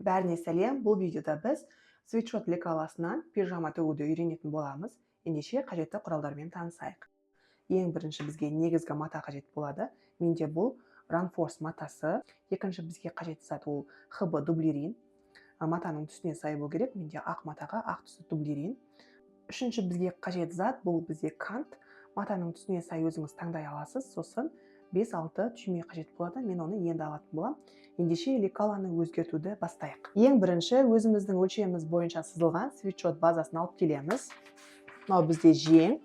Бәріне сәлем, бұл видеода біз свитшот лекаласынан пижама тігуді үйренетін боламыз. Ендеше қажетті құралдармен танысайық. Ең бірінші бізге негізгі мата қажет болады. Менде бұл ранфорс матасы. Екінші бізге қажетті зат ол ХБ дублерин. Матаның түсіне сай болу керек. Менде ақ матаға ақ түсті дублерин. Үшінші бізге қажет зат бұл бізде кант. Матаның түсіне сай өзіңіз таңдай аласыз. Сосын 5-6 түйме қажет болады. Мен оны енді алатын болам. Ендеше лекаланы өзгертуді бастайық. Ең бірінші өзіміздің өлшеміміз бойынша сызылған свитшот базасын алып келеміз. Мынау бізде жең,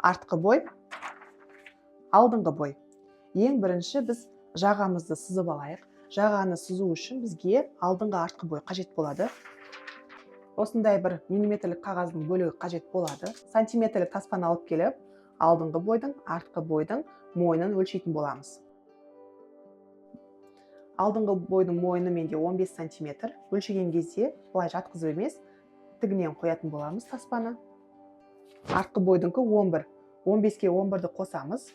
артқы бой, алдыңғы бой. Ең бірінші біз жағамызды сызып алайық. Жағаны сызу үшін бізге алдыңғы артқы бой қажет болады. Осындай бір миллиметрлік қағаздың бөлігі қажет болады. Сантиметрлік таспаны алып келіп, алдыңғы бойдың, артқы бойдың мойнын өлшейтін боламыз. Алдыңғы бойдың мойны менде 15 сантиметр. Өлшеген кезде былай жатқызып емес, тігінен қоятын боламыз таспаны. Артқы бойдыңқы 11. 15-ке 11-ді қосамыз.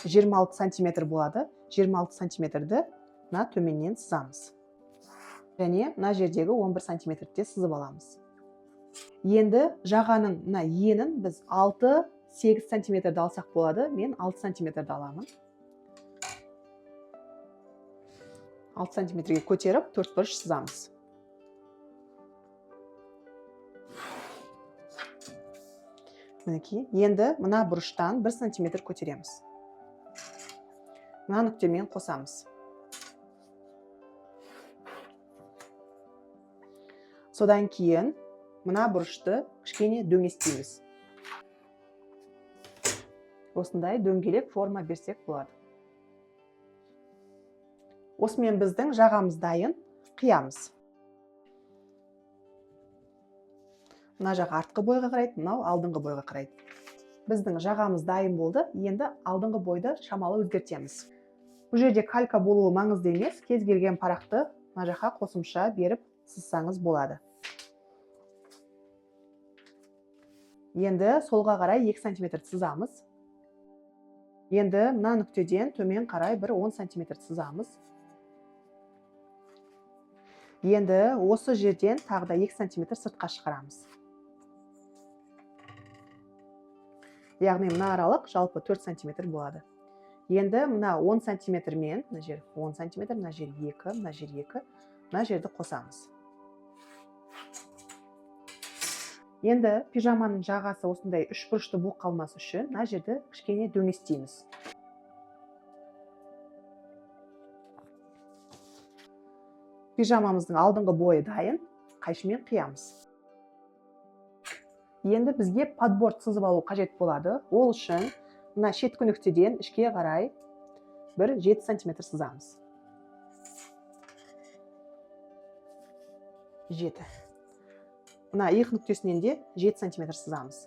26 сантиметр болады. 26 сантиметрді төменнен сызамыз. Және жердегі 11 сантиметрде сызып аламыз. Енді жағаның енін біз 6-8 сантиметрді алсақ болады. Мен 6 сантиметрді аламын. 6 сантиметрге көтеріп, 4 бұрыш сызамыз. Мінекей, енді мына бұрыштан 1 сантиметр көтереміз. Мына нүктемен қосамыз. Содан кейін мына бұрышты кішкене дөңестейміз. Осындай дөңгелек форма берсек болады. Осымен біздің жағамыз дайын, қиямыз. Мына жақ артқы бойға қарайды, мынау алдыңғы бойға қарайды. Біздің жағамыз дайын болды, енді алдыңғы бойды шамалы өзгертеміз. Бұл жерде калька болуы маңызды емес, кез келген парақты мына жаққа қосымша беріп сызсаңыз болады. Енді солға қарай 2 сантиметр сызамыз. Енді мына нүктеден төмен қарай бір 10 сантиметр сызамыз. Енді осы жерден тағы да 2 сантиметр сыртқа шығарамыз. Яғни мына аралық жалпы 4 сантиметр болады. Енді мына 10 сантиметрмен, мына жер 10 сантиметр, мына жер 2, мына жер 2, мына жерді қосамыз. Енді пижаманың жағасы осындай 3 бұрышты болып қалмас үшін мына жерді кішкене дөңестейміз. Пижамамыздың алдыңғы бойы дайын, қайшымен қиямыз. Енді бізге подборд сызып алу қажет болады. Ол үшін мына шеткі нүктеден ішке қарай бір 7 сантиметр сызамыз. 7. Мына иық нүктесінен де 7 сантиметр сызамыз.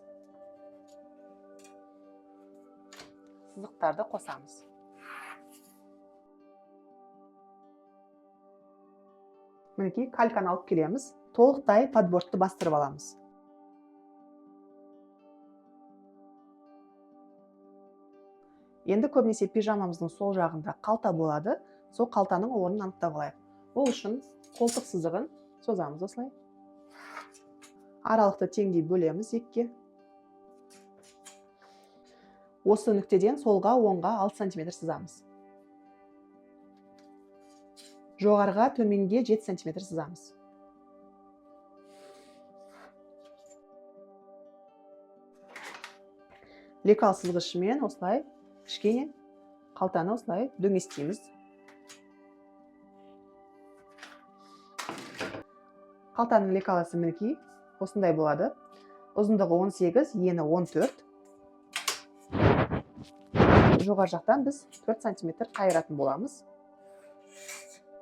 Сызықтарды қосамыз. Мінекей кальканы алып келеміз. Толықтай подбордты бастырып аламыз. Енді көбінесе пижамамыздың сол жағында қалта болады. Сол қалтаның орнын анықтап алайық. Ол үшін қолтық сызығын созамыз осылай. Аралықты теңдей бөлеміз 2-ке. Осы нүктеден солға оңға 6 сантиметр сызамыз. Жоғарға төменге 7 сантиметр сызамыз. Лекал сызғышымен осылай кішкене қалтаны осылай дөңестейміз. Қалтаның лекаласы мінекей осындай болады. Ұзындығы 18, ені 14. Жоғар жақтан біз 4 сантиметр қайыратын боламыз.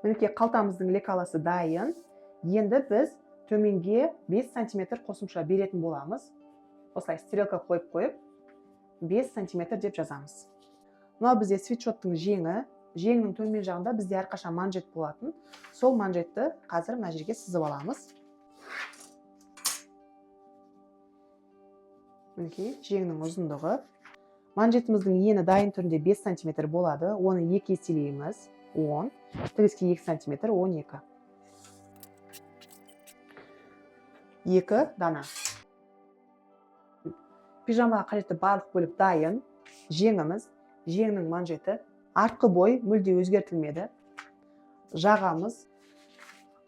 Мінекей қалтамыздың лекаласы дайын. Енді біз төменге 5 сантиметр қосымша беретін боламыз. Осылай стрелка қойып 5 сантиметр деп жазамыз. Мынау бізде свитшоттың жеңі. Жеңнің төмен жағында бізде әрқашан манжет болатын. Сол манжетті қазір мына жерге сызып аламыз. Мінекей жеңнің ұзындығы. Манжетіміздің ені дайын түрінде 5 сантиметр болады. Оны 2 еселейміз. 10. тігіске 2 см 12. 2 дана. Пижамаға қажетті барлық бөлік дайын. Жеңіміз, жеңнің манжеті, артқы бой мүлде өзгертілмеді. Жағамыз,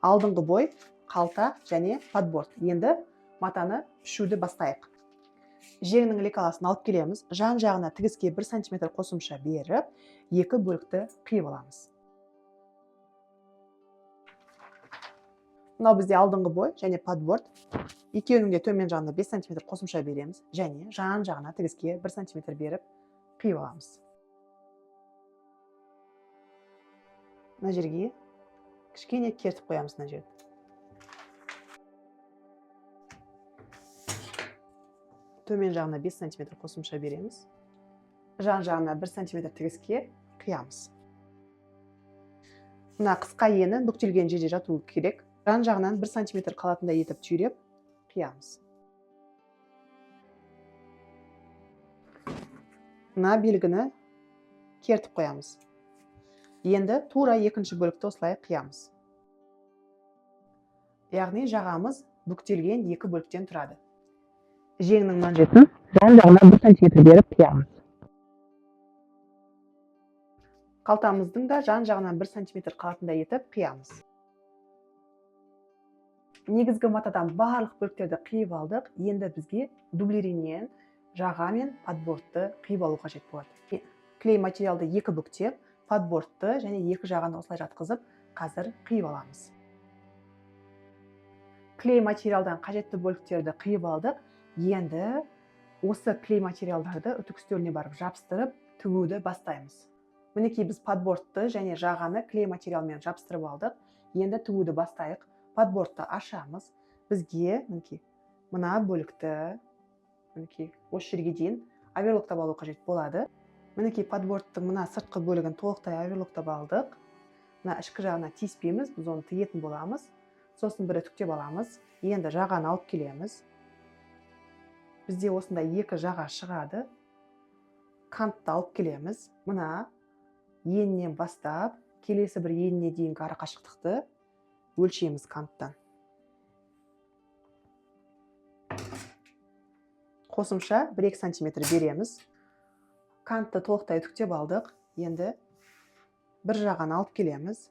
алдыңғы бой, қалта және подборд. Енді матаны пішуді бастайық. Жеңнің лекаласын алып келеміз. Жан жағына тігіске 1 см қосымша беріп, 2 бөлікті қиып аламыз. Мынау бізде алдыңғы бой және подборд. Екеуінің де төмен жағына 5 см қосымша береміз және жан жағына тігіске 1 см беріп қиып аламыз. Мына жерге кішкене кертіп қоямыз мына жерді. Төмен жағына 5 см қосымша береміз. Жан жағына 1 см тігіске қиямыз. Мына қысқа ені бүктелген жерде жатуы керек. Жан жағынан 1 см қалатындай етіп түйреп қиямыз. Мына белгіні кертіп қоямыз. Енді тура екінші бөлікті осылай қиямыз. Яғни жағамыз бүктелген 2 бөліктен тұрады. Жеңнің манжетін жан жағына 1 см беріп қиямыз. Қалтамыздың да жан жағынан 1 см қалатындай етіп қиямыз. Негізгі матадан барлық бөліктерді қиып алдық. Енді бізге дублеринен жаға мен подбордты қиып алу қажет болады. Клей материалды 2 бүктеп, подбордты және 2 жағаны осылай жатқызып, қазір қиып аламыз. Клей материалдан қажетті бөліктерді қиып алдық. Енді осы клей материалдарды үтік үстеліне барып жабыстырып, тігуді бастаймыз. Мінекей біз подбордты және жағаны клей материалмен жабыстырып алдық. Енді тігуді бастайық. Подбордты ашамыз. Бізге мына бөлікті осы жерге дейін оверлоктап алу қажет болады. Мінекей подбордтың мына сыртқы бөлігін толықтай оверлоктап алдық. Мына ішкі жағына тиіспейміз, біз оны тігетін боламыз. Сосын бір үтіктеп аламыз. Енді жағаны алып келеміз. Бізде осындай 2 жаға шығады. Кантты алып келеміз. Мына еннен бастап, келесі бір еніне дейінгі арақашықтықты өлшейміз канттан. Қосымша 1-2 см береміз. Кантты толықтай үтіктеп алдық. Енді бір жағаны алып келеміз.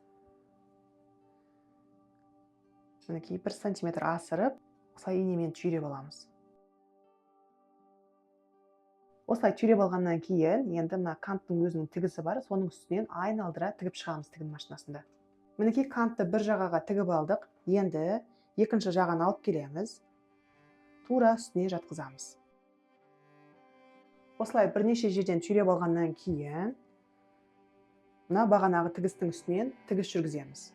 Мінекей 1 см асырып, осылай инемен түйреп аламыз. Осылай түйреп алғаннан кейін, енді мына канттың өзінің тігісі бар, соның үстінен айналдыра тігіп шығамыз тігін машинасында. Мінекей кантты бір жағаға тігіп алдық. Енді екінші жағаны алып келеміз. Тура үстіне жатқызамыз. Осылай бірнеше жерден түйреп алғаннан кейін, мына бағанағы тігістің үстінен тігіс жүргіземіз.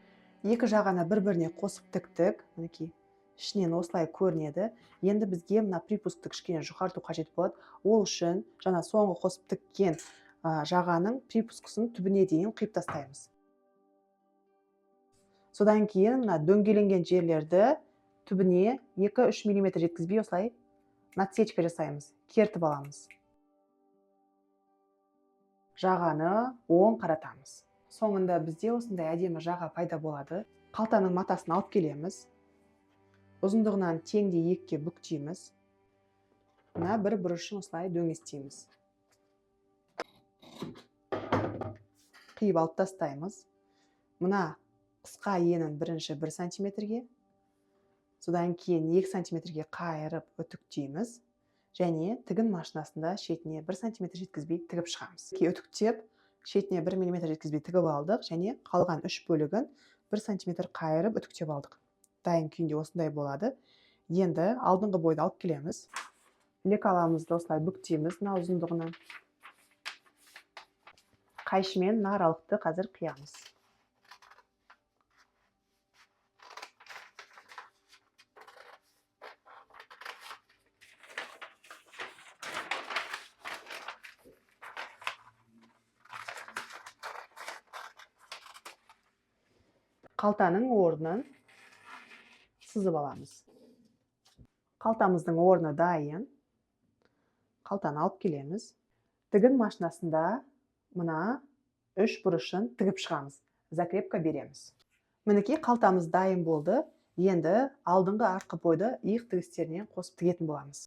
2 жағаны бір-біріне қосып тіктік. Мінекей ішінен осылай көрінеді. Енді бізге мына припускты кішкене жұқарту қажет болады. Ол үшін жаңа соңғы қосып тіккен жағаның припускысын түбіне дейін қиып тастаймыз. Содан кейін мына дөңгеленген жерлерді түбіне 2-3 мм жеткізбей осылай надсечка жасаймыз. Кертіп аламыз. Жағаны оң қаратамыз. Соңында бізде осындай әдемі жаға пайда болады. Қалтаның матасын алып келеміз. Ұзындығынан теңдей 2-ге бүктейміз. Мына бір бұрышын осылай дөңестейміз. Қиып алып тастаймыз. Мына қысқа енін бірінші 1 см-ге, содан кейін 2 см-ге қайырып үтіктейміз. Және тігін машинасында шетіне 1 см жеткізбей тігіп шығамыз. Үтіктеп, шетіне 1 мм жеткізбей тігіп алдық, және қалған 3 бөлігін 1 см қайырып үтіктеп алдық. Дайын күйінде осындай болады. Енді алдыңғы бойды алып келеміз. Лекаламызды осылай бүктейміз мына ұзындығынан. Қайшымен мына аралықты қазір қиямыз. Қалтаның орнын сызып аламыз. Қалтамыздың орны дайын. Қалтаны алып келеміз. Тігін машинасында мына 3 бұрышын тігіп шығамыз. закрепка береміз. Мінекей қалтамыз дайын болды. Енді алдыңғы артқы бойды иық тігістеріне қосып тігетін боламыз.